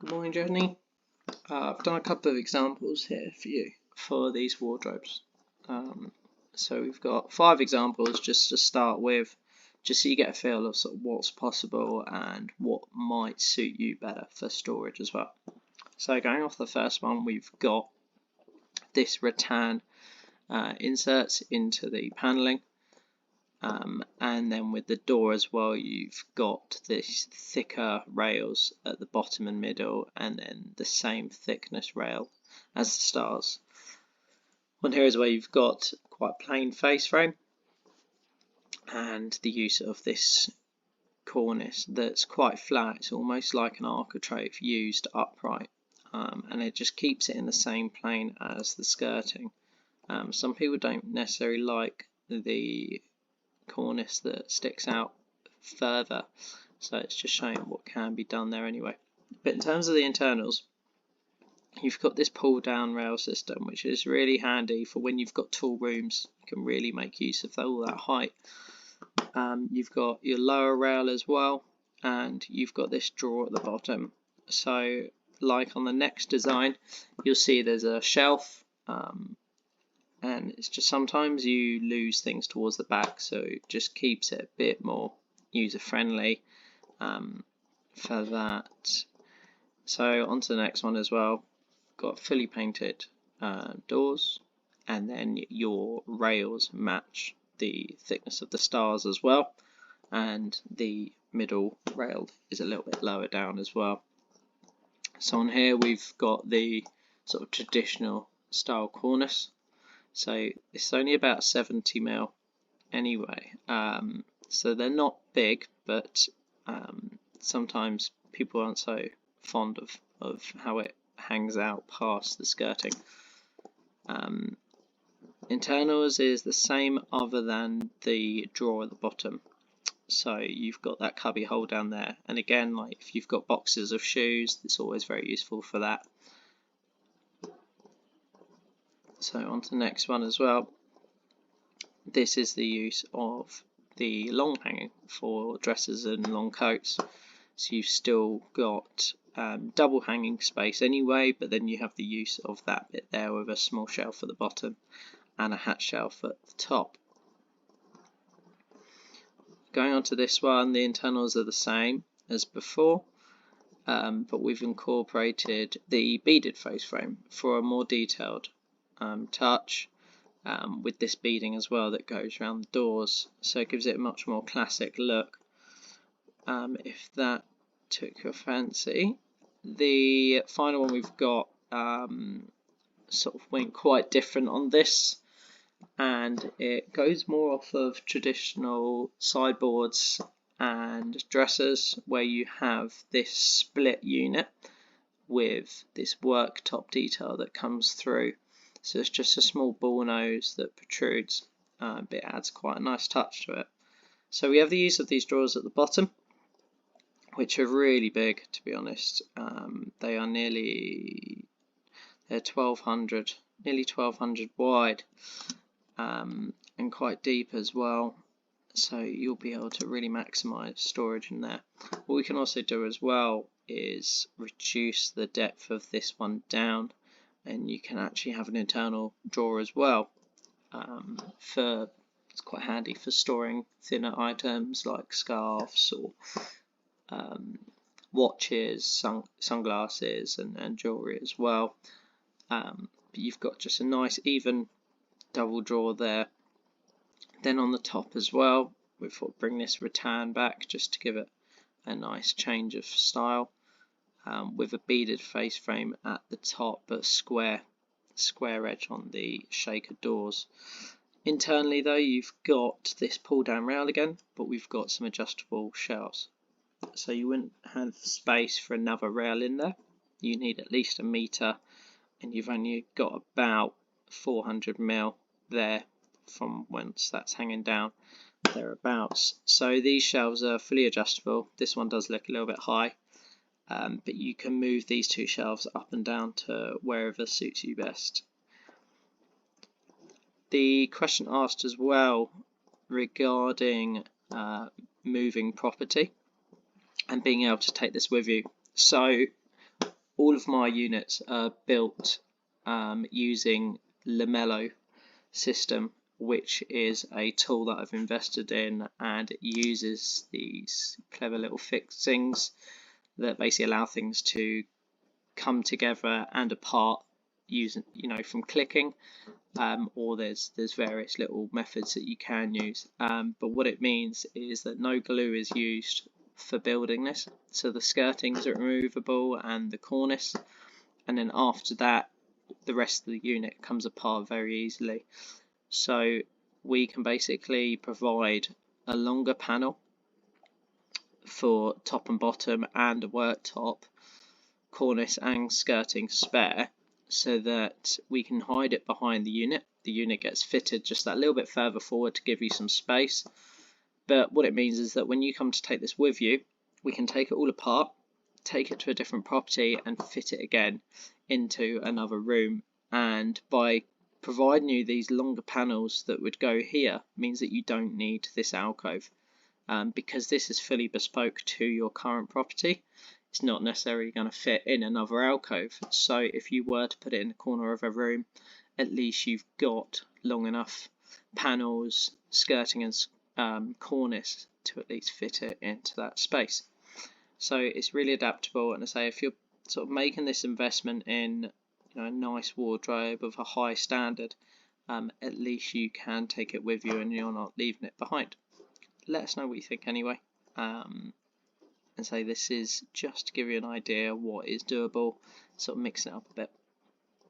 Good morning, Jenny. I've done a couple of examples here for you for these wardrobes. So we've got 5 examples just to start with, just so you get a feel of sort of what's possible and what might suit you better for storage as well. So going off the first one, we've got this rattan inserts into the panelling. And then with the door as well, you've got this thicker rails at the bottom and middle, and then the same thickness rail as the stars. On here is where you've got quite a plain face frame and the use of this cornice that's quite flat. It's almost like an architrave used upright, and it just keeps it in the same plane as the skirting. Some people don't necessarily like the cornice that sticks out further, so it's just showing what can be done there anyway. But in terms of the internals, you've got this pull down rail system, which is really handy for when you've got tall rooms. You can really make use of all that height. You've got your lower rail as well, and you've got this drawer at the bottom. So like on the next design, you'll see there's a shelf, and it's just sometimes you lose things towards the back, so it just keeps it a bit more user friendly for that. So on to the next one as well. Got fully painted doors, and then your rails match the thickness of the stars as well, and the middle rail is a little bit lower down as well. So on here we've got the sort of traditional style cornice. So it's only about 70mm anyway, so they're not big, but sometimes people aren't so fond of how it hangs out past the skirting. Internals is the same other than the drawer at the bottom. So you've got that cubby hole down there, and again, like if you've got boxes of shoes, it's always very useful for that. So on to the next one as well. This is the use of the long hanging for dresses and long coats. So you've still got double hanging space anyway, but then you have the use of that bit there with a small shelf at the bottom and a hat shelf at the top. Going on to this one, the internals are the same as before, but we've incorporated the beaded face frame for a more detailed touch, with this beading as well that goes around the doors, so it gives it a much more classic look. If that took your fancy. The final one we've got sort of went quite different on this, and it goes more off of traditional sideboards and dressers, where you have this split unit with this worktop detail that comes through. So it's just a small ball nose that protrudes, but it adds quite a nice touch to it. So we have the use of these drawers at the bottom, which are really big, to be honest. They are nearly 1200, nearly 1200 wide, and quite deep as well. So you'll be able to really maximise storage in there. What we can also do as well is reduce the depth of this one down, and you can actually have an internal drawer as well. It's quite handy for storing thinner items like scarves or watches, sunglasses and jewellery as well. But you've got just a nice even double drawer there. Then on the top as well, we thought bring this rattan back just to give it a nice change of style, with a beaded face frame at the top, but square edge on the shaker doors. Internally though, you've got this pull down rail again, but we've got some adjustable shelves, so you wouldn't have space for another rail in there. You need at least 1 metre, and you've only got about 400mm there from whence that's hanging down, thereabouts. So these shelves are fully adjustable. This one does look a little bit high, but you can move these 2 shelves up and down to wherever suits you best. The question asked as well regarding moving property and being able to take this with you. So all of my units are built using Lamello system, which is a tool that I've invested in, and it uses these clever little fixings that basically allow things to come together and apart using, from clicking, or there's various little methods that you can use, but what it means is that no glue is used for building this, so the skirtings are removable and the cornice, and then after that the rest of the unit comes apart very easily. So we can basically provide a longer panel for top and bottom and a worktop, cornice and skirting spare, so that we can hide it behind the unit. The unit gets fitted just that little bit further forward to give you some space. But what it means is that when you come to take this with you, we can take it all apart, take it to a different property and fit it again into another room. And by providing you these longer panels that would go here means that you don't need this alcove, because this is fully bespoke to your current property. It's not necessarily going to fit in another alcove, so if you were to put it in the corner of a room, at least you've got long enough panels, skirting and cornice to at least fit it into that space. So it's really adaptable, and I say if you're sort of making this investment in a nice wardrobe of a high standard, at least you can take it with you and you're not leaving it behind. Let us know what you think anyway, and say this is just to give you an idea what is doable, sort of mixing it up a bit.